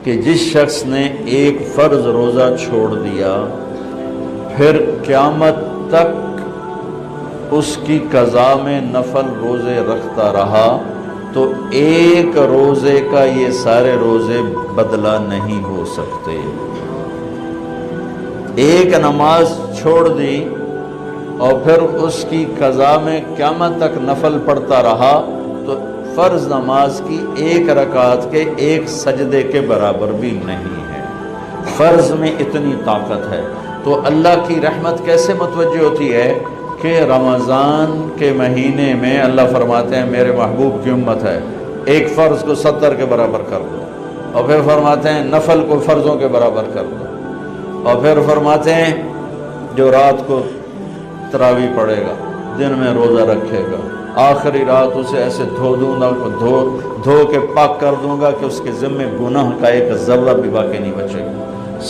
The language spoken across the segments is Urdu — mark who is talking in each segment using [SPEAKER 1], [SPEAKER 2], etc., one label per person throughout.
[SPEAKER 1] کہ جس شخص نے ایک فرض روزہ چھوڑ دیا پھر قیامت تک اس کی قضا میں نفل روزے رکھتا رہا تو ایک روزے کا یہ سارے روزے بدلہ نہیں ہو سکتے۔ ایک نماز چھوڑ دی اور پھر اس کی قضا میں قیامت تک نفل پڑھتا رہا تو فرض نماز کی ایک رکعت کے ایک سجدے کے برابر بھی نہیں ہے۔ فرض میں اتنی طاقت ہے تو اللہ کی رحمت کیسے متوجہ ہوتی ہے کہ رمضان کے مہینے میں اللہ فرماتے ہیں میرے محبوب کی امت ہے، ایک فرض کو 70 کے برابر کر دو، اور پھر فرماتے ہیں نفل کو فرضوں کے برابر کر دو، اور پھر فرماتے ہیں جو رات کو تراویح پڑھے گا، دن میں روزہ رکھے گا، آخری رات اسے ایسے دھو دوں گا، دھو کے پاک کر دوں گا کہ اس کے ذمے گناہ کا ایک ذرہ بھی باقی نہیں بچے گا،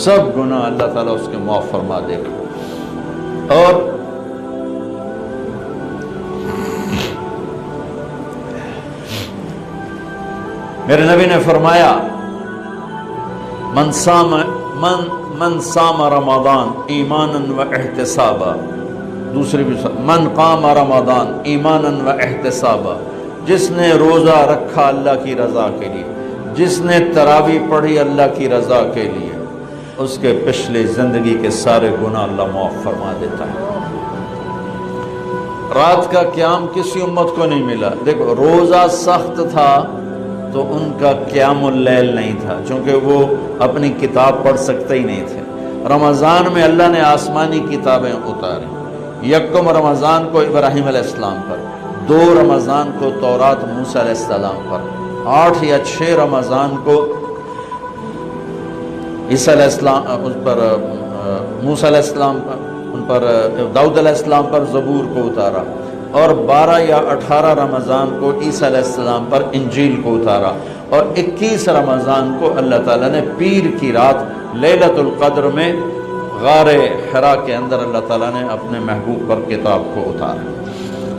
[SPEAKER 1] سب گناہ اللہ تعالیٰ اس کے معاف فرما دے گا۔ اور میرے نبی نے فرمایا من صام رمضان ایمانا و احتسابا، دوسری بھی من قام رمضان ایمانا و احتسابا، جس نے روزہ رکھا اللہ کی رضا کے لیے، جس نے تراویح پڑھی اللہ کی رضا کے لیے، اس کے پچھلی زندگی کے سارے گناہ اللہ معاف فرما دیتا ہے۔ رات کا قیام کسی امت کو نہیں ملا، دیکھو روزہ سخت تھا تو ان کا قیام اللیل نہیں تھا، چونکہ وہ اپنی کتاب پڑھ سکتے ہی نہیں تھے۔ رمضان میں اللہ نے آسمانی کتابیں اتاری، یکم رمضان کو ابراہیم علیہ السلام پر، 2 رمضان کو تورات موسیٰ علیہ السلام پر، 8 یا 6 رمضان کو عیسیٰ علیہ السلام ان پر، موسیٰ علیہ السلام پر، ان پر داؤد علیہ السلام پر زبور کو اتارا، اور 12 یا 18 رمضان کو عیسیٰ علیہ السلام پر انجیل کو اتارا، اور 21 رمضان کو اللہ تعالیٰ نے پیر کی رات لیلۃ القدر میں غار حرا کے اندر اللہ تعالیٰ نے اپنے محبوب پر کتاب کو اتارا۔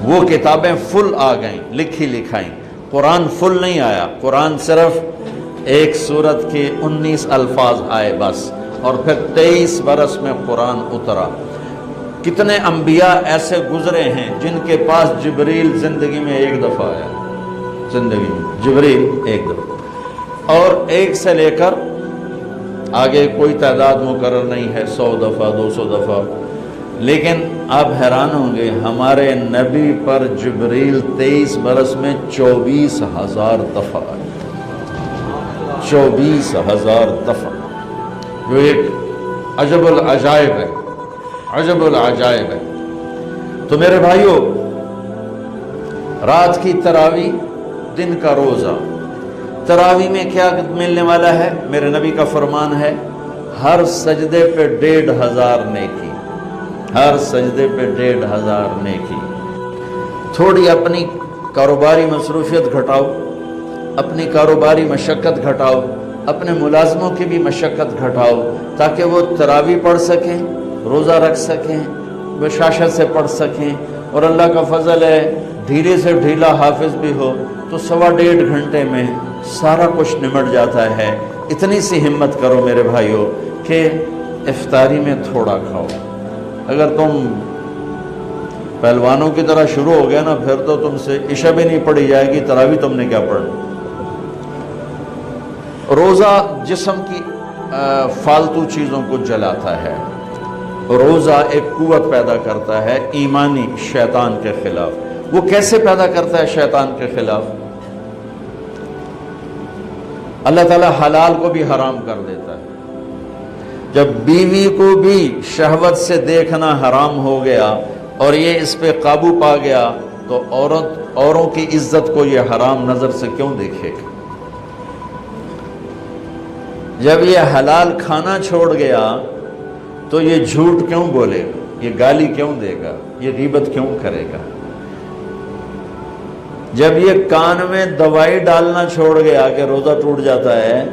[SPEAKER 1] وہ کتابیں فل آ گئیں، لکھی لکھائیں، قرآن فل نہیں آیا، قرآن صرف ایک سورت کے 19 الفاظ آئے بس، اور پھر 23 برس میں قرآن اترا۔ کتنے انبیاء ایسے گزرے ہیں جن کے پاس جبریل زندگی میں ایک دفعہ آیا، زندگی میں جبریل ایک دفعہ، اور ایک سے لے کر آگے کوئی تعداد مقرر نہیں ہے، 100 دفعہ 200 دفعہ، لیکن آپ حیران ہوں گے ہمارے نبی پر جبریل 23 برس میں 24,000 دفعہ آئے، 24,000 دفعہ، جو ایک عجب العجائب ہے، عجب العجائب ہے۔ تو میرے بھائیوں، رات کی تراویح، دن کا روزہ، تراویح میں کیا ملنے والا ہے؟ میرے نبی کا فرمان ہے ہر سجدے پہ 1,500 نیکی، ہر سجدے پہ 1,500 نیکی۔ تھوڑی اپنی کاروباری مصروفیت گھٹاؤ، اپنی کاروباری مشقت گھٹاؤ، اپنے ملازموں کی بھی مشقت گھٹاؤ، تاکہ وہ تراویح پڑھ سکیں، روزہ رکھ سکیں، بشاشت سے پڑھ سکیں، اور اللہ کا فضل ہے ڈھیلے سے ڈھیلا حافظ بھی ہو تو 1.25 گھنٹے میں سارا کچھ نمٹ جاتا ہے۔ اتنی سی ہمت کرو میرے بھائیوں کہ افطاری میں تھوڑا کھاؤ۔ اگر تم پہلوانوں کی طرح شروع ہو گیا نا، پھر تو تم سے عشاء بھی نہیں پڑھی جائے گی، تراویح تم نے کیا پڑھنا۔ روزہ جسم کی فالتو چیزوں کو جلاتا ہے، روزہ ایک قوت پیدا کرتا ہے ایمانی شیطان کے خلاف۔ وہ کیسے پیدا کرتا ہے شیطان کے خلاف؟ اللہ تعالیٰ حلال کو بھی حرام کر دیتا ہے۔ جب بیوی کو بھی شہوت سے دیکھنا حرام ہو گیا اور یہ اس پہ قابو پا گیا تو اوروں کی عزت کو یہ حرام نظر سے کیوں دیکھے گا؟ جب یہ حلال کھانا چھوڑ گیا تو یہ جھوٹ کیوں بولے گا، یہ گالی کیوں دے گا، یہ غیبت کیوں کرے گا؟ جب یہ کان میں دوائی ڈالنا چھوڑ گیا کہ روزہ ٹوٹ جاتا ہے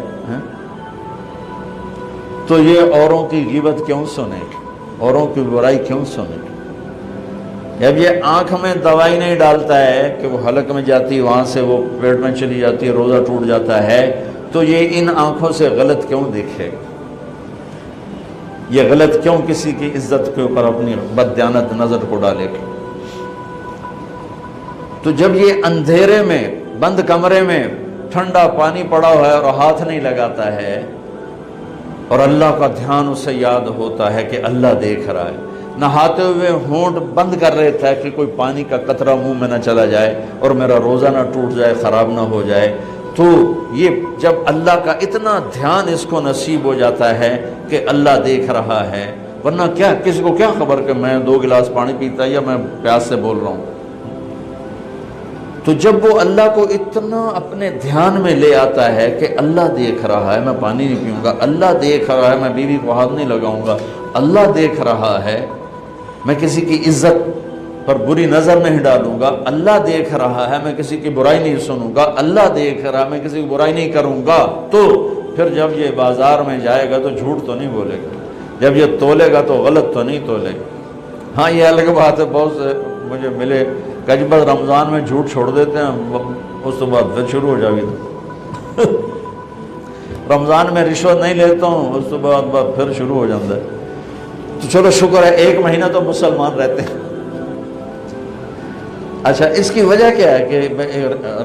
[SPEAKER 1] تو یہ اوروں کی غیبت کیوں سنے گا، اوروں کی برائی کیوں سنے گا؟ جب یہ آنکھ میں دوائی نہیں ڈالتا ہے کہ وہ حلق میں جاتی، وہاں سے وہ پیٹ میں چلی جاتی ہے، روزہ ٹوٹ جاتا ہے، تو یہ ان آنکھوں سے غلط کیوں دیکھے گا؟ یہ غلط کیوں کسی کی عزت کے اوپر اپنی بددیانت نظر کو ڈالے گا؟ تو جب یہ اندھیرے میں بند کمرے میں ٹھنڈا پانی پڑا ہوا ہے اور ہاتھ نہیں لگاتا ہے اور اللہ کا دھیان اسے یاد ہوتا ہے کہ اللہ دیکھ رہا ہے، نہاتے ہوئے ہونٹ بند کر رہتا ہے کہ کوئی پانی کا قطرہ منہ میں نہ چلا جائے اور میرا روزہ نہ ٹوٹ جائے، خراب نہ ہو جائے، تو یہ جب اللہ کا اتنا دھیان اس کو نصیب ہو جاتا ہے کہ اللہ دیکھ رہا ہے، ورنہ کیا کسی کو کیا خبر کہ میں 2 گلاس پانی پیتا یا میں پیاس سے بول رہا ہوں۔ تو جب وہ اللہ کو اتنا اپنے دھیان میں لے آتا ہے کہ اللہ دیکھ رہا ہے، میں پانی نہیں پیوں گا، اللہ دیکھ رہا ہے، میں بیوی کو ہاتھ نہیں لگاؤں گا، اللہ دیکھ رہا ہے، میں کسی کی عزت پر بری نظر نہیں ڈالوں گا، اللہ دیکھ رہا ہے، میں کسی کی برائی نہیں سنوں گا، اللہ دیکھ رہا ہے، میں کسی کی برائی نہیں کروں گا، تو پھر جب یہ بازار میں جائے گا تو جھوٹ تو نہیں بولے گا، جب یہ تولے گا تو غلط تو نہیں تولے گا۔ ہاں یہ الگ بات ہے، بہت سے مجھے ملے کہ جب رمضان میں جھوٹ چھوڑ دیتے ہیں، اس کے بعد پھر شروع ہو جائے گی، رمضان میں رشوت نہیں لیتا ہوں، اس کے بعد پھر شروع ہو جاتا ہے۔ تو چلو شکر ہے 1 مہینہ تو مسلمان رہتے ہیں۔ اچھا اس کی وجہ کیا ہے کہ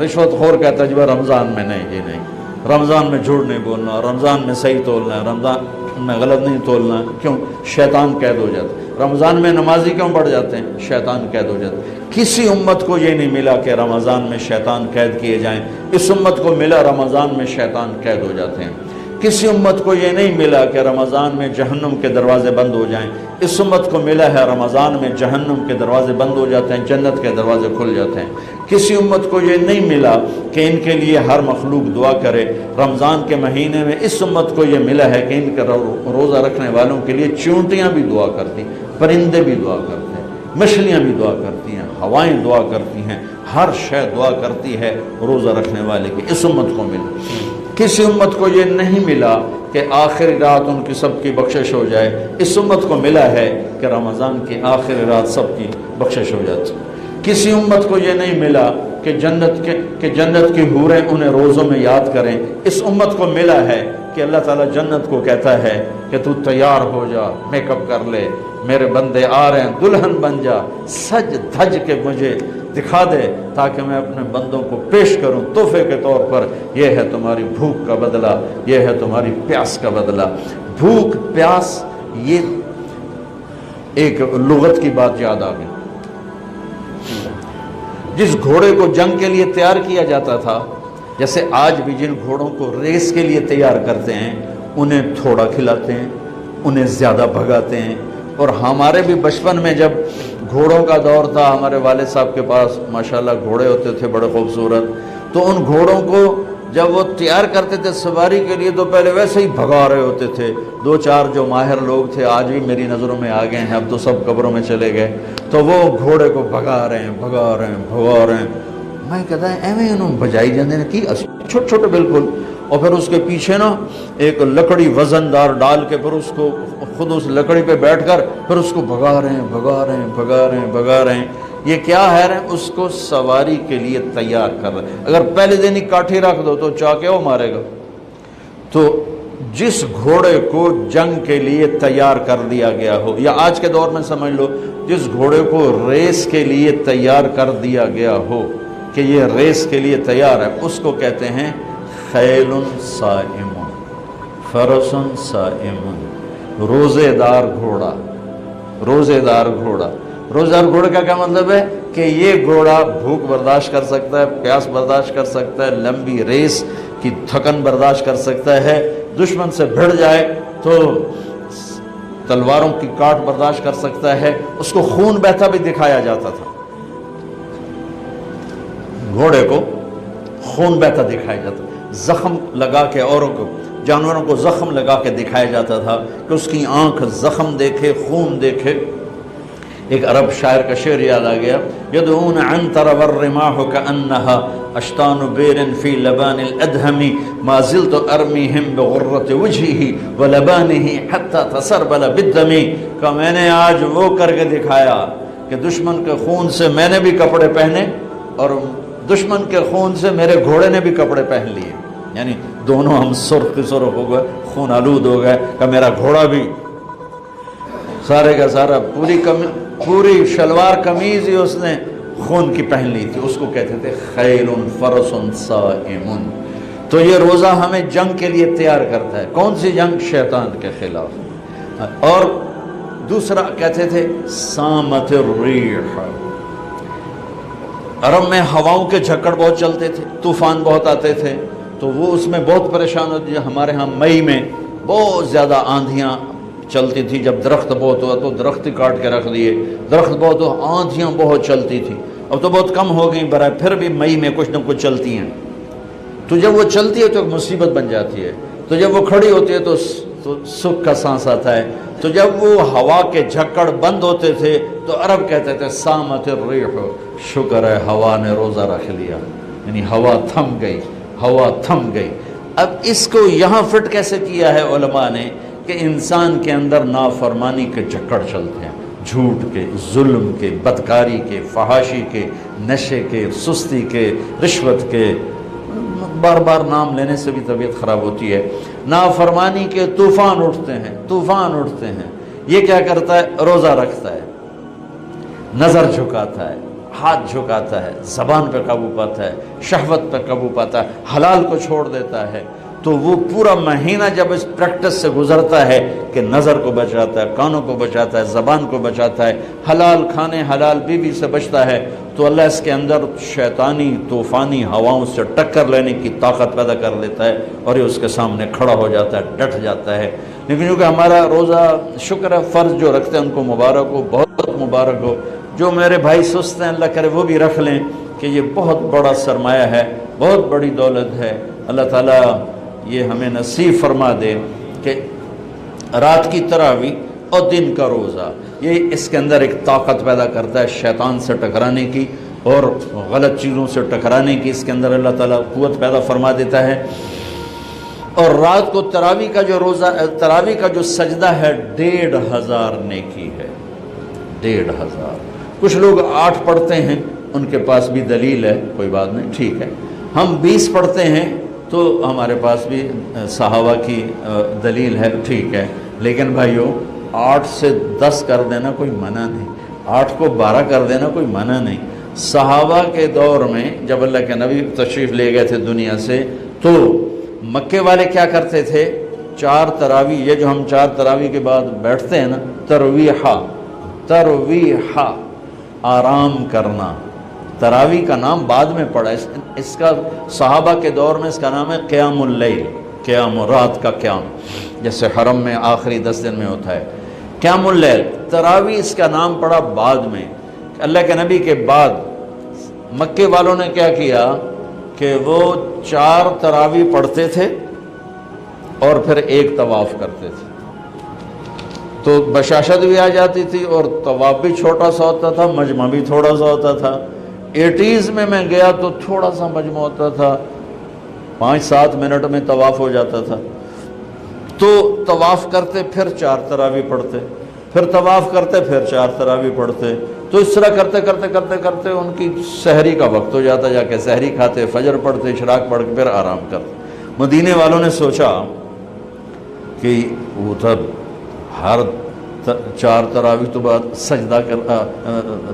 [SPEAKER 1] رشوت خور کہتا ہے جب رمضان میں نہیں، یہ نہیں، رمضان میں جھوٹ نہیں بولنا، رمضان میں صحیح تولنا ہے، رمضان میں غلط نہیں تولنا، کیوں؟ شیطان قید ہو جاتا ہے۔ رمضان میں نمازی کیوں بڑھ جاتے ہیں؟ شیطان قید ہو جاتا ہے۔ کسی امت کو یہ نہیں ملا کہ رمضان میں شیطان قید کیے جائیں، اس امت کو ملا رمضان میں شیطان قید ہو جاتے ہیں۔ کسی امت کو یہ نہیں ملا کہ رمضان میں جہنم کے دروازے بند ہو جائیں، اس امت کو ملا ہے رمضان میں جہنم کے دروازے بند ہو جاتے ہیں، جنت کے دروازے کھل جاتے ہیں۔ کسی امت کو یہ نہیں ملا کہ ان کے لیے ہر مخلوق دعا کرے، رمضان کے مہینے میں اس امت کو یہ ملا ہے کہ ان کے روزہ رکھنے والوں کے لیے چونٹیاں بھی دعا کرتی، پرندے بھی دعا کرتے ہیں، مچھلیاں بھی دعا کرتی ہیں، ہوائیں دعا کرتی ہیں، ہر شے دعا کرتی ہے روزہ رکھنے والے کی، اس امت کو ملا۔ کسی امت کو یہ نہیں ملا کہ آخری رات ان کی سب کی بخشش ہو جائے، اس امت کو ملا ہے کہ رمضان کی آخری رات سب کی بخشش ہو جاتی۔ کسی امت کو یہ نہیں ملا کہ جنت کی حوریں انہیں روزوں میں یاد کریں، اس امت کو ملا ہے کہ اللہ تعالیٰ جنت کو کہتا ہے کہ تو تیار ہو جا، میک اپ کر لے، میرے بندے آ رہے ہیں، دلہن بن جا، سج دھج کے مجھے دکھا دے تاکہ میں اپنے بندوں کو پیش کروں تحفے کے طور پر۔ یہ ہے تمہاری بھوک کا بدلہ، یہ ہے تمہاری پیاس کا بدلہ۔ بھوک پیاس، یہ ایک لغت کی بات یاد آ گئی۔ جس گھوڑے کو جنگ کے لیے تیار کیا جاتا تھا، جیسے آج بھی جن گھوڑوں کو ریس کے لیے تیار کرتے ہیں، انہیں تھوڑا کھلاتے ہیں، انہیں زیادہ بھگاتے ہیں۔ اور ہمارے بھی بچپن میں جب گھوڑوں کا دور تھا، ہمارے والد صاحب کے پاس ماشاءاللہ گھوڑے ہوتے تھے بڑے خوبصورت، تو ان گھوڑوں کو جب وہ تیار کرتے تھے سواری کے لیے تو پہلے ویسے ہی بھگا رہے ہوتے تھے۔ 2-4 جو ماہر لوگ تھے آج بھی میری نظروں میں آ گئے ہیں، اب تو سب قبروں میں چلے گئے، تو وہ گھوڑے کو بھگا رہے ہیں۔ میں کہتا ہے ایویں انہوں بجائی جاندے نے کی چھوٹے چھوٹے بالکل، اور پھر اس کے پیچھے نا ایک لکڑی وزن دار ڈال کے پھر اس کو خود اس لکڑی پہ بیٹھ کر پھر اس کو بھگا رہے ہیں۔ یہ کیا ہے رہے ہیں؟ اس کو سواری کے لیے تیار کر رہے ہیں۔ اگر پہلے دن ہی کاٹھی رکھ دو تو چاکے وہ مارے گا۔ تو جس گھوڑے کو جنگ کے لیے تیار کر دیا گیا ہو، یا آج کے دور میں سمجھ لو جس گھوڑے کو ریس کے لیے تیار کر دیا گیا ہو کہ یہ ریس کے لیے تیار ہے، اس کو کہتے ہیں خیل صائم، فرس صائم، روزے دار گھوڑا۔ روزے دار گھوڑے کا کیا مطلب ہے کہ یہ گھوڑا بھوک برداشت کر سکتا ہے، پیاس برداشت کر سکتا ہے، لمبی ریس کی تھکن برداشت کر سکتا ہے، دشمن سے بھڑ جائے تو تلواروں کی کاٹ برداشت کر سکتا ہے۔ اس کو خون بہتا بھی دکھایا جاتا تھا، گھوڑے کو خون بہتا دکھایا جاتا تھا، زخم لگا کے اوروں کو، جانوروں کو زخم لگا کے دکھایا جاتا تھا کہ اس کی آنکھ زخم دیکھے، خون دیکھے۔ ایک عرب شاعر کا شعر یاد آ گیا، یدعون عنتر والرماح كأنها اشتان بیر فی لبان الادهم ما زلت ارمیہم بغرۃ وجهه ولبانه حتى تسربل بالدم، کہ میں نے آج وہ کر کے دکھایا کہ دشمن کے خون سے میں نے بھی کپڑے پہنے اور دشمن کے خون سے میرے گھوڑے نے بھی کپڑے پہن لیے، یعنی دونوں ہم سرخ سرخ ہو گئے، خون آلود ہو گئے کہ میرا گھوڑا بھی سارے کا سارا پوری شلوار قمیض ہی اس نے خون کی پہن لی تھی، اس کو کہتے تھے خیل فرس صائم۔ تو یہ روزہ ہمیں جنگ کے لیے تیار کرتا ہے۔ کون سی جنگ؟ شیطان کے خلاف۔ اور دوسرا کہتے تھے سامت الریح، عرب میں ہواؤں کے جھکڑ بہت چلتے تھے، طوفان بہت آتے تھے، تو وہ اس میں بہت پریشان ہوتی ہے۔ ہمارے ہاں مئی میں بہت زیادہ آندھیاں چلتی تھی، جب درخت بہت ہوا تو درخت کاٹ کے رکھ دیے، درخت بہت ہوا، آندھیاں بہت چلتی تھی، اب تو بہت کم ہو گئی برائے، پھر بھی مئی میں کچھ نہ کچھ چلتی ہیں۔ تو جب وہ چلتی ہے تو ایک مصیبت بن جاتی ہے، تو جب وہ کھڑی ہوتی ہے تو سکھ کا سانس آتا ہے۔ تو جب وہ ہوا کے جھکڑ بند ہوتے تھے تو عرب کہتے تھے سامت الریح، شکر ہے ہوا نے روزہ رکھ لیا، یعنی ہوا تھم گئی، ہوا تھم گئی۔ اب اس کو یہاں فٹ کیسے کیا ہے علماء نے کہ انسان کے اندر نافرمانی کے جھکڑ چلتے ہیں، جھوٹ کے، ظلم کے، بدکاری کے، فحاشی کے، نشے کے، سستی کے، رشوت کے، بار بار نام لینے سے بھی طبیعت خراب ہوتی ہے، نافرمانی کے طوفان اٹھتے ہیں، طوفان اٹھتے ہیں۔ یہ کیا کرتا ہے؟ روزہ رکھتا ہے، نظر جھکاتا ہے، ہاتھ جھکاتا ہے، زبان پہ قابو پاتا ہے، شہوت پہ قابو پاتا ہے، حلال کو چھوڑ دیتا ہے۔ تو وہ پورا مہینہ جب اس پریکٹس سے گزرتا ہے کہ نظر کو بچاتا ہے، کانوں کو بچاتا ہے، زبان کو بچاتا ہے، حلال کھانے، حلال بیوی سے بچتا ہے، تو اللہ اس کے اندر شیطانی طوفانی ہواؤں سے ٹکر لینے کی طاقت پیدا کر لیتا ہے، اور یہ اس کے سامنے کھڑا ہو جاتا ہے، ڈٹ جاتا ہے۔ لیکن کیونکہ ہمارا روزہ شکر ہے فرض جو رکھتے ہیں ان کو مبارک ہو، بہت مبارک ہو۔ جو میرے بھائی سست ہیں اللہ کرے وہ بھی رکھ لیں کہ یہ بہت بڑا سرمایہ ہے، بہت بڑی دولت ہے۔ اللہ تعالیٰ یہ ہمیں نصیب فرما دے کہ رات کی تراویح اور دن کا روزہ، یہ اس کے اندر ایک طاقت پیدا کرتا ہے شیطان سے ٹکرانے کی اور غلط چیزوں سے ٹکرانے کی، اس کے اندر اللہ تعالیٰ قوت پیدا فرما دیتا ہے۔ اور رات کو تراویح کا جو روزہ، تراویح کا جو سجدہ ہے 1500 نیکی ہے، 1500۔ کچھ لوگ 8 پڑھتے ہیں، ان کے پاس بھی دلیل ہے، کوئی بات نہیں، ٹھیک ہے۔ ہم 20 پڑھتے ہیں تو ہمارے پاس بھی صحابہ کی دلیل ہے، ٹھیک ہے۔ لیکن بھائیو 8 سے 10 کر دینا کوئی منع نہیں، 8 کو 12 کر دینا کوئی منع نہیں۔ صحابہ کے دور میں جب اللہ کے نبی تشریف لے گئے تھے دنیا سے، تو مکے والے کیا کرتے تھے؟ 4 تراویح، یہ جو ہم 4 تراویح کے بعد بیٹھتے ہیں نا، ترویحہ، آرام کرنا۔ تراویح کا نام بعد میں پڑا، اس کا صحابہ کے دور میں اس کا نام ہے قیام اللیل، قیام رات کا قیام، جیسے حرم میں آخری 10 دن میں ہوتا ہے قیام اللیل۔ تراویح اس کا نام پڑا بعد میں، اللہ کے نبی کے بعد مکے والوں نے کیا کیا کہ وہ 4 تراویح پڑھتے تھے اور پھر ایک طواف کرتے تھے، تو بشاشت بھی آ جاتی تھی اور طواف بھی چھوٹا سا ہوتا تھا، مجمع بھی تھوڑا سا ہوتا تھا۔ 80s میں گیا تو تھوڑا سا مجمع ہوتا تھا، 5-7 منٹ میں طواف ہو جاتا تھا۔ تو طواف کرتے پھر 4 تراویح پڑھتے، پھر طواف کرتے پھر 4 تراویح پڑھتے، تو اس طرح کرتے کرتے کرتے کرتے ان کی سحری کا وقت ہو جاتا، جا کے سحری کھاتے، فجر پڑھتے، اشراق پڑھ کے پھر آرام کرتے۔ مدینے والوں نے سوچا کہ وہ تب ہر 4 تراویح تو بعد سجدہ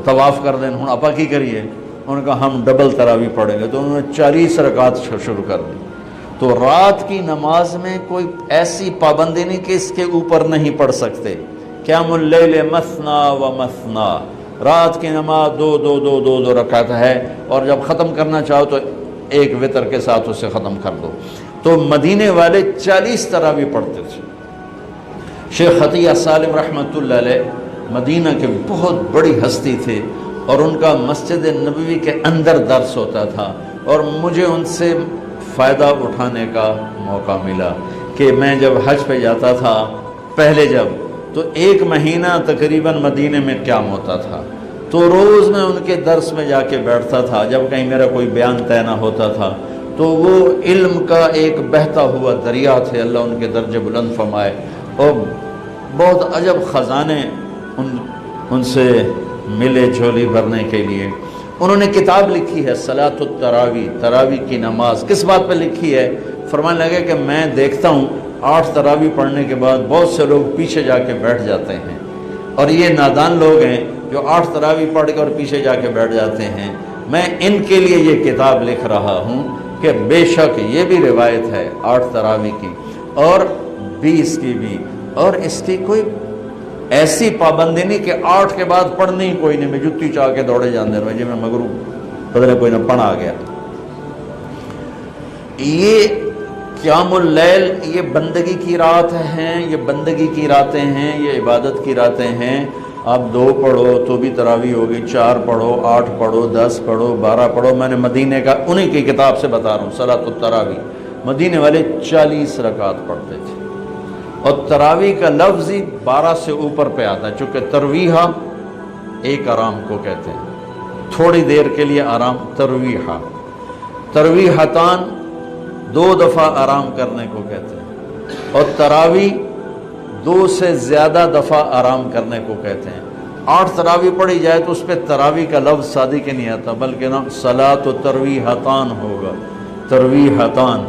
[SPEAKER 1] طواف کر دیں، ہوں آپا کی کریے؟ انہوں نے کہا ہم ڈبل تراویح پڑھیں گے، تو انہوں نے 40 رکعت شروع کر دی۔ تو رات کی نماز میں کوئی ایسی پابندی نہیں کہ اس کے اوپر نہیں پڑھ سکتے۔ قیام اللیل مثنا و مثنا، رات کی نماز 2 رکعت ہے، اور جب ختم کرنا چاہو تو ایک وتر کے ساتھ اسے ختم کر دو۔ تو مدینے والے 40 تراویح پڑھتے تھے۔ شیخ عطیہ سالم رحمۃ اللہ علیہ مدینہ کے بہت بڑی ہستی تھے، اور ان کا مسجد نبوی کے اندر درس ہوتا تھا، اور مجھے ان سے فائدہ اٹھانے کا موقع ملا کہ میں جب حج پہ جاتا تھا پہلے تو 1 مہینہ تقریباً مدینے میں قیام ہوتا تھا، تو روز میں ان کے درس میں جا کے بیٹھتا تھا۔ جب کہیں میرا کوئی بیان طے نہ ہوتا تھا تو وہ علم کا ایک بہتا ہوا دریا تھے، اللہ ان کے درجے بلند فرمائے، اور بہت عجب خزانے ان سے ملے جھولی بھرنے کے لیے۔ انہوں نے کتاب لکھی ہے صلاۃ التراویح، تراویح کی نماز۔ کس بات پہ لکھی ہے فرمانے لگے کہ میں دیکھتا ہوں 8 تراویح پڑھنے کے بعد بہت سے لوگ پیچھے جا کے بیٹھ جاتے ہیں، اور یہ نادان لوگ ہیں جو 8 تراویح پڑھ کے اور پیچھے جا کے بیٹھ جاتے ہیں۔ میں ان کے لیے یہ کتاب لکھ رہا ہوں کہ بے شک یہ بھی روایت ہے 8 تراویح کی اور 20 کی بھی، اور اس کی کوئی ایسی پابندی نہیں کہ 8 کے بعد پڑھنی ہی کوئی نہیں، میں جتی چاہ کے دوڑے جاندے رہے جی میں مغرو پتہ نہیں کوئی نہ پڑھ آ گیا۔ یہ قیام اللیل یہ بندگی کی رات ہیں، یہ بندگی کی راتیں ہیں، یہ عبادت کی راتیں ہیں۔ آپ 2 پڑھو تو بھی تراویح ہوگی، 4 پڑھو، 8 پڑھو، 10 پڑھو، 12 پڑھو۔ میں نے مدینے کا انہی کی کتاب سے بتا رہا ہوں صلاۃ التراویح، مدینے والے 40 رکعت پڑھتے تھے، اور تراویح کا لفظ ہی 12 سے اوپر پہ آتا ہے، چونکہ ترویحہ ایک آرام کو کہتے ہیں، تھوڑی دیر کے لیے آرام ترویحہ، ترویحتان 2 دفعہ آرام کرنے کو کہتے ہیں، اور تراویح 2 سے زیادہ دفعہ آرام کرنے کو کہتے ہیں۔ 8 تراویح پڑھی جائے تو اس پہ تراویح کا لفظ سادی کے نہیں آتا، بلکہ نا صلاۃ و ترویحتان ہوگا، ترویحتان۔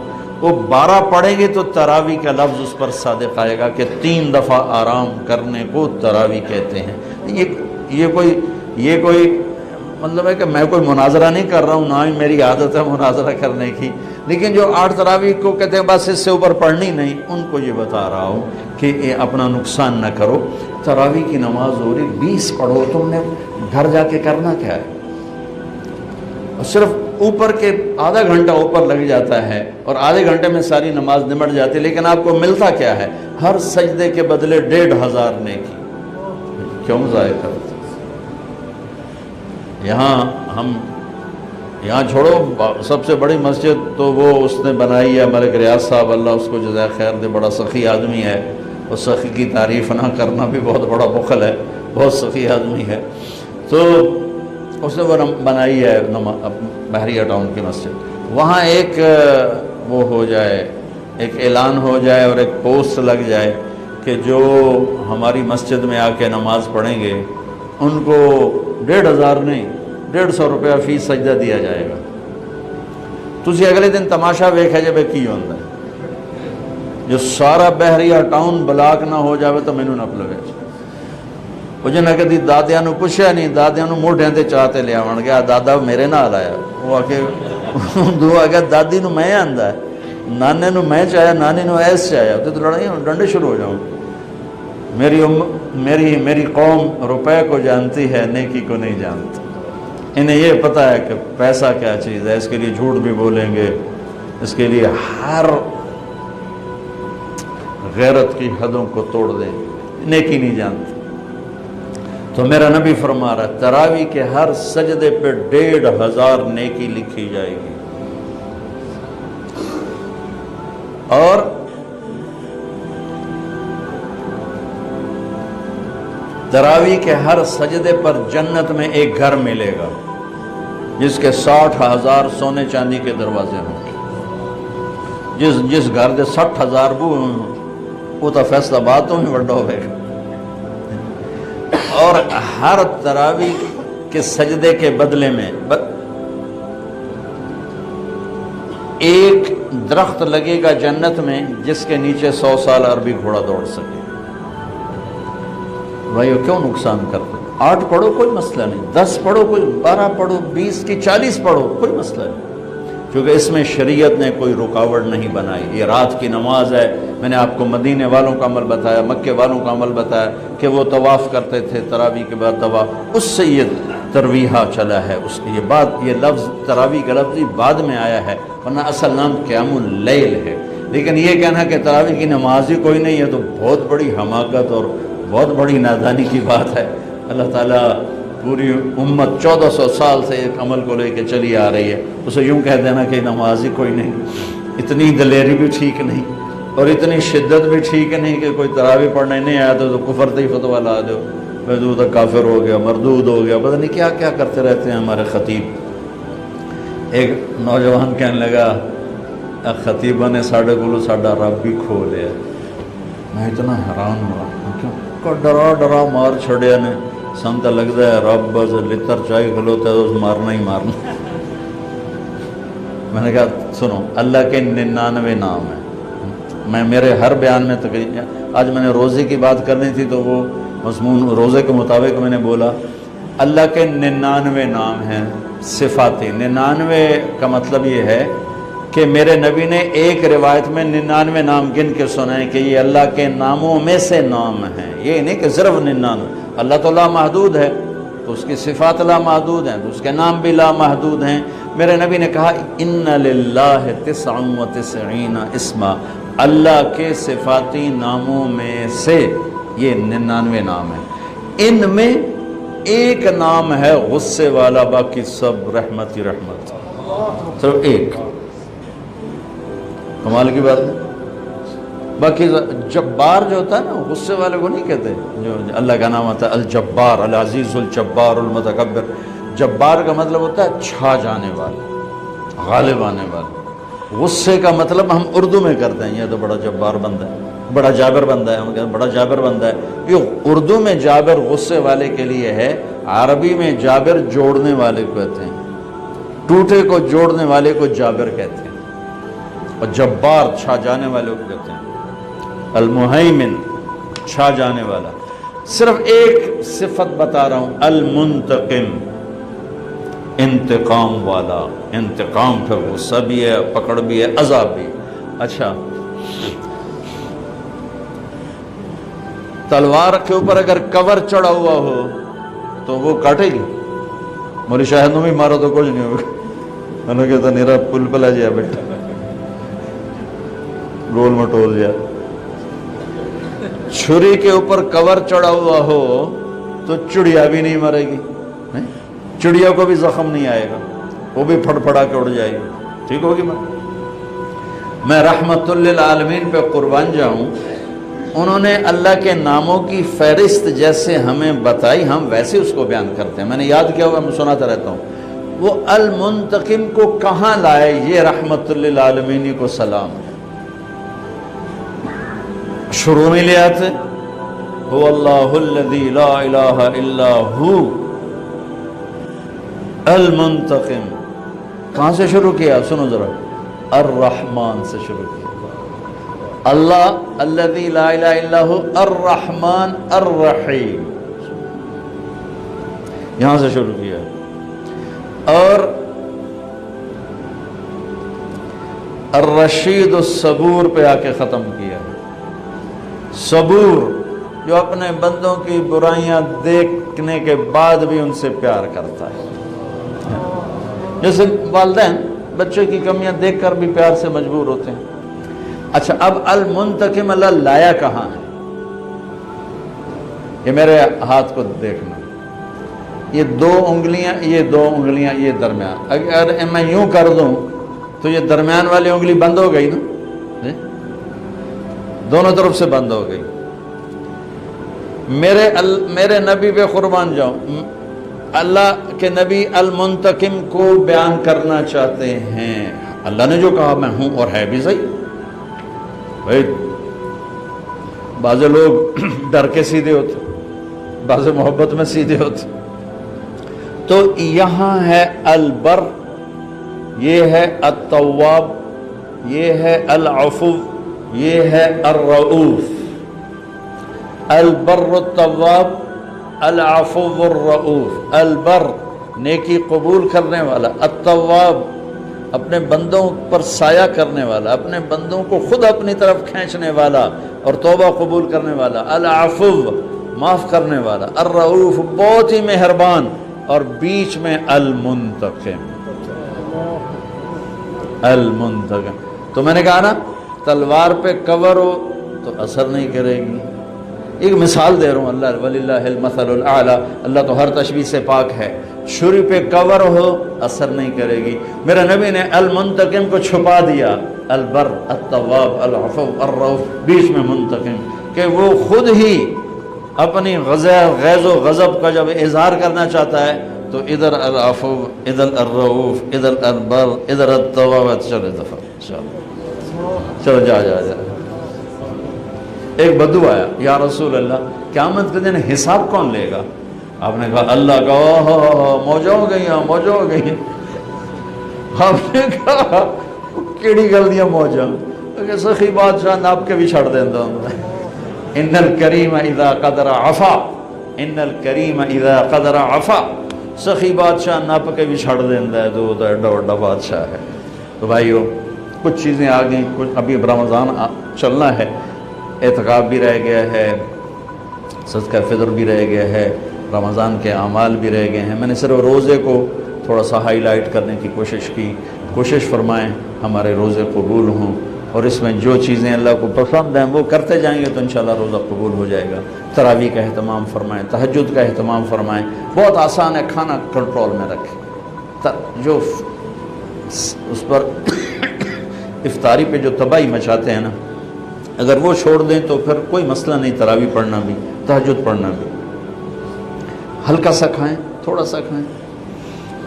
[SPEAKER 1] وہ 12 پڑھیں گے تو تراویح کا لفظ اس پر صادق آئے گا کہ 3 دفعہ آرام کرنے کو تراویح کہتے ہیں۔ یہ کوئی مطلب ہے کہ میں کوئی مناظرہ نہیں کر رہا ہوں، نہ ہی میری عادت ہے مناظرہ کرنے کی، لیکن جو 8 تراویح کو کہتے ہیں بس اس سے اوپر پڑھنی نہیں، ان کو یہ بتا رہا ہوں کہ یہ اپنا نقصان نہ کرو۔ تراویح کی نماز ہو رہی 20 پڑھو، تم نے گھر جا کے کرنا کیا ہے؟ صرف اوپر کے آدھا گھنٹہ اوپر لگ جاتا ہے اور آدھے گھنٹے میں ساری نماز نمٹ جاتی ہے، لیکن آپ کو ملتا کیا ہے؟ ہر سجدے کے بدلے 1500 نیکی۔ کیوں ضائع کرتے؟ یہاں چھوڑو، سب سے بڑی مسجد تو وہ اس نے بنائی ہے ملک ریاض صاحب، اللہ اس کو جزائے خیر دے، بڑا سخی آدمی ہے، اور سخی کی تعریف نہ کرنا بھی بہت بڑا بخل ہے، بہت سخی آدمی ہے۔ تو اس نے وہ بنائی ہے بحریہ ٹاؤن کی مسجد، وہاں ایک وہ ہو جائے، ایک اعلان ہو جائے اور ایک پوسٹ لگ جائے کہ جو ہماری مسجد میں آ کے نماز پڑھیں گے ان کو 1500 نہیں 150 روپیہ فی سجدہ دیا جائے گا۔ تسی اگلے دن تماشا ویکھے جے کی ہوندا ہے، جو سارا بحریہ ٹاؤن بلاک نہ ہو جاوے تو مینوں نہ پلوے۔ وہ جنہ کدی دادیاں نو پوچھیا نہیں، دادیاں نو موڈیاں تے چاہتے لے آون گیا، دادا میرے نال آیا، وہ آکے دو آگیا دادی نو میں آندا ہے، نانے نو میں چاہیا، نانی نو ایس چاہیا، تو لڑائی ڈنڈے شروع ہو جاؤں۔ میری قوم روپے کو جانتی ہے، نیکی کو نہیں جانتی۔ انہیں یہ پتہ ہے کہ پیسہ کیا چیز ہے، اس کے لیے جھوٹ بھی بولیں گے، اس کے لیے ہر غیرت کی حدوں کو توڑ دیں، نیکی نہیں جانتی۔ تو میرا نبی فرما رہا ہے تراویح کے ہر سجدے پہ 1500 نیکی لکھی جائے گی، اور تراویح کے ہر سجدے پر جنت میں ایک گھر ملے گا جس کے 60,000 سونے چاندی کے دروازے ہوں گے۔ جس گھر دے 60,000 بو وہ تو فیصلہ بات تو ہی بڑا ہوئے گا۔ اور ہر تراویح کے سجدے کے بدلے میں ایک درخت لگے گا جنت میں جس کے نیچے 100 سال عربی گھوڑا دوڑ سکے۔ بھائیو کیوں نقصان کرتے؟ 8 پڑھو کوئی مسئلہ نہیں، 10 پڑھو کوئی، 12 پڑھو، 20 کی 40 پڑھو کوئی مسئلہ نہیں، کیونکہ اس میں شریعت نے کوئی رکاوٹ نہیں بنائی۔ یہ رات کی نماز ہے، میں نے آپ کو مدینے والوں کا عمل بتایا، مکے والوں کا عمل بتایا کہ وہ طواف کرتے تھے، تراویح کے بعد طواف، اس سے یہ ترویحہ چلا ہے۔ اس کی یہ لفظ تراویح کا لفظ ہی بعد میں آیا ہے، ورنہ اصل نام قیام اللیل ہے۔ لیکن یہ کہنا کہ تراویح کی نماز ہی کوئی نہیں ہے تو بہت بڑی حماقت اور بہت بڑی نادانی کی بات ہے۔ اللہ تعالیٰ پوری امت 1400 سال سے ایک عمل کو لے کے چلی آ رہی ہے، اسے یوں کہہ دینا کہ نماز ہی کوئی نہیں، اتنی دلیری بھی ٹھیک نہیں اور اتنی شدت بھی ٹھیک نہیں کہ کوئی تراویح پڑھنے نہیں آیا تو کفر تے ہی فتویٰ لا دو، تو کافر ہو گیا، مردود ہو گیا، پتہ نہیں کیا کیا کرتے رہتے ہیں ہمارے خطیب۔ ایک نوجوان کہنے لگا خطیبہ نے ساڑھے کولو ساڑھا رب بھی کھو لیا۔ میں اتنا حیران ہوا، کیوں ڈرا مار چھڑیا نے، سن تو لگتا ہے رب بس لتر چاہی کھلوتا ہے تو مارنا ہی مارنا۔ میں نے کہا سنو، اللہ کے 99 نام ہیں. میں میرے ہر بیان میں تقریباً، آج میں نے روزے کی بات کرنی تھی تو وہ مضمون روزے کے مطابق میں نے بولا. اللہ کے 99 نام ہیں صفاتی. 99 کا مطلب یہ ہے کہ میرے نبی نے ایک روایت میں 99 نام گن کے سنائے کہ یہ اللہ کے ناموں میں سے نام ہیں. یہ نہیں کہ صرف 99. اللہ تو لامحدود ہے تو اس کی صفات لامحدود ہیں، تو اس کے نام بھی لامحدود ہیں. میرے نبی نے کہا ان للہ 99 اسما، اللہ کے صفاتی ناموں میں سے یہ 99 نام ہیں. ان میں ایک نام ہے غصے والا، باقی سب رحمت ہی رحمت. صرف ایک. کمال کی بات ہے. باقی جبار جو ہوتا ہے نا، غصے والے کو نہیں کہتے. جو اللہ کا نام ہوتا ہے الجبار، العزیز الجبار المتکبر. جبار کا مطلب ہوتا ہے چھا جانے والا، غالب آنے والا. غصے کا مطلب ہم اردو میں کرتے ہیں، یہ تو بڑا جبار بندہ ہے، بڑا جابر بندہ ہے. ہم کہتے ہیں بڑا جابر بندہ ہے. یہ اردو میں جابر غصے والے کے لیے ہے، عربی میں جابر جوڑنے والے کو کہتے ہیں. ٹوٹے کو جوڑنے والے کو جابر کہتے ہیں، اور جبار چھا جانے والے کو کہتے ہیں. المہیمن چھا جانے والا. صرف ایک صفت بتا رہا ہوں، المنتقم انتقام والا. انتقام پھر غصہ بھی ہے، پکڑ بھی ہے، عذاب بھی. اچھا، تلوار کے اوپر اگر کور چڑھا ہوا ہو تو وہ کاٹے گی. موری شاہد بھی مارو تو کچھ نہیں ہوگا. میں نے کہتا نیرا پل پلا جیا بیٹا، گول مٹول جا. چھری کے اوپر کور چڑھا ہوا ہو تو چڑیا بھی نہیں مرے گی. چڑیا کو بھی زخم نہیں آئے گا، وہ بھی پھڑ پھڑا کے اڑ جائے گی. ٹھیک ہوگی بات. میں رحمت للعالمین پہ قربان جاؤں، انہوں نے اللہ کے ناموں کی فہرست جیسے ہمیں بتائی، ہم ویسے اس کو بیان کرتے ہیں. میں نے یاد کیا ہوا، میں سناتا رہتا ہوں. وہ المنتقم کو کہاں لائے؟ یہ رحمت للعالمین کو سلام ہے. شروع میں لے آتے هو اللہ الذی لا الہ الا ہو المنتقم. کہاں سے شروع کیا؟ سنو ذرا، الرحمن سے شروع کیا. اللہ الذی لا الہ الا ہو الرحمن الرحیم، یہاں سے شروع کیا. اور الرشید الصبور پہ آ کے ختم کیا. صبور جو اپنے بندوں کی برائیاں دیکھنے کے بعد بھی ان سے پیار کرتا ہے. جیسے والدین بچے کی کمیاں دیکھ کر بھی پیار سے مجبور ہوتے ہیں. اچھا، اب المنتقم اللہ لایا کہاں ہے؟ یہ میرے ہاتھ کو دیکھنا، یہ دو انگلیاں، یہ درمیان. اگر میں یوں کر دوں تو یہ درمیان والی انگلی بند ہو گئی نا، دونوں طرف سے بند ہو گئی. میرے نبی پہ قربان جاؤں، اللہ کے نبی المنتقم کو بیان کرنا چاہتے ہیں. اللہ نے جو کہا میں ہوں، اور ہے بھی صحیح. بھائی بعض لوگ ڈر کے سیدھے ہوتے، بعض محبت میں سیدھے ہوتے. تو یہاں ہے البر، یہ ہے التواب، یہ ہے العفو، یہ ہے الرؤوف. البر التواب، العفو الرؤوف. البر نیکی قبول کرنے والا، التواب اپنے بندوں پر سایہ کرنے والا، اپنے بندوں کو خود اپنی طرف کھینچنے والا اور توبہ قبول کرنے والا. العفو معاف کرنے والا. الرؤوف بہت ہی مہربان. اور بیچ میں المنتقم. المنتقم. تو میں نے کہا نا، تلوار پہ کور ہو تو اثر نہیں کرے گی. ایک مثال دے رہا ہوں، اللہ وللہ المثل الاعلی، اللہ تو ہر تشبیہ سے پاک ہے. چھری پہ کور ہو اثر نہیں کرے گی. میرے نبی نے المنتقم کو چھپا دیا، البر التواب العفو الرؤوف، بیچ میں منتقم، کہ وہ خود ہی اپنی غیظ و غضب کا جب اظہار کرنا چاہتا ہے تو ادھر العفو، ادھر الرؤوف، ادھر البر، ادھر التواب. چلو دفعہ چلو جا. ایک بدو آیا، یا رسول اللہ قیامت کے دن حساب کون لے گا؟ آپ نے کہا اللہ کا. موجہ ہو گئی. ہم نے کہا کیڑی گل دیا موجاں کہ سخی بادشاہ نپ کے بھی چھڑ دینا ہوں ان الکریم اذا قدر عفا ان الکریم اذا قدر عفا سخی بادشاہ نپ کے بھی چھڑ دینا ہے تو ایڈا وڈا بادشاہ ہے۔ تو بھائیو کچھ چیزیں آ گئیں، کچھ ابھی رمضان چلنا ہے، اعتکاف بھی رہ گیا ہے، صدقہ فطر بھی رہ گیا ہے، رمضان کے اعمال بھی رہ گئے ہیں۔ میں نے صرف روزے کو تھوڑا سا ہائی لائٹ کرنے کی کوشش کی۔ کوشش فرمائیں ہمارے روزے قبول ہوں، اور اس میں جو چیزیں اللہ کو پسند ہیں وہ کرتے جائیں گے تو انشاءاللہ روزہ قبول ہو جائے گا۔ تراویح کا اہتمام فرمائیں، تہجد کا اہتمام فرمائیں، بہت آسان ہے، کھانا کنٹرول میں رکھیں۔ جو اس پر افطاری پہ جو تباہی مچاتے ہیں نا، اگر وہ چھوڑ دیں تو پھر کوئی مسئلہ نہیں، تراویح پڑھنا بھی، تہجد پڑھنا بھی۔ ہلکا سا کھائیں، تھوڑا سا کھائیں،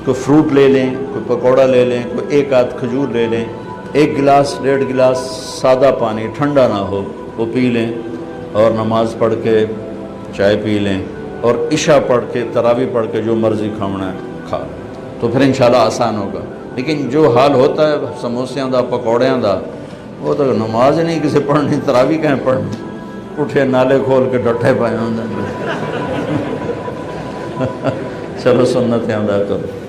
[SPEAKER 1] کوئی فروٹ لے لیں، کوئی پکوڑا لے لیں، کوئی ایک آدھ کھجور لے لیں، 1 گلاس 1.5 گلاس سادہ پانی ٹھنڈا نہ ہو وہ پی لیں، اور نماز پڑھ کے چائے پی لیں، اور عشاء پڑھ کے تراویح پڑھ کے جو مرضی کھانا ہے کھا، تو پھر انشاءاللہ آسان ہوگا۔ لیکن جو حال ہوتا ہے سموسیاں دا پکوڑیاں دا، وہ تو نماز ہی نہیں کسی پڑھنی، تراویح کہیں پڑھنی، اٹھے نالے کھول کے ڈٹھے پائے ہوں۔ چلو سنتیں ادا کرو۔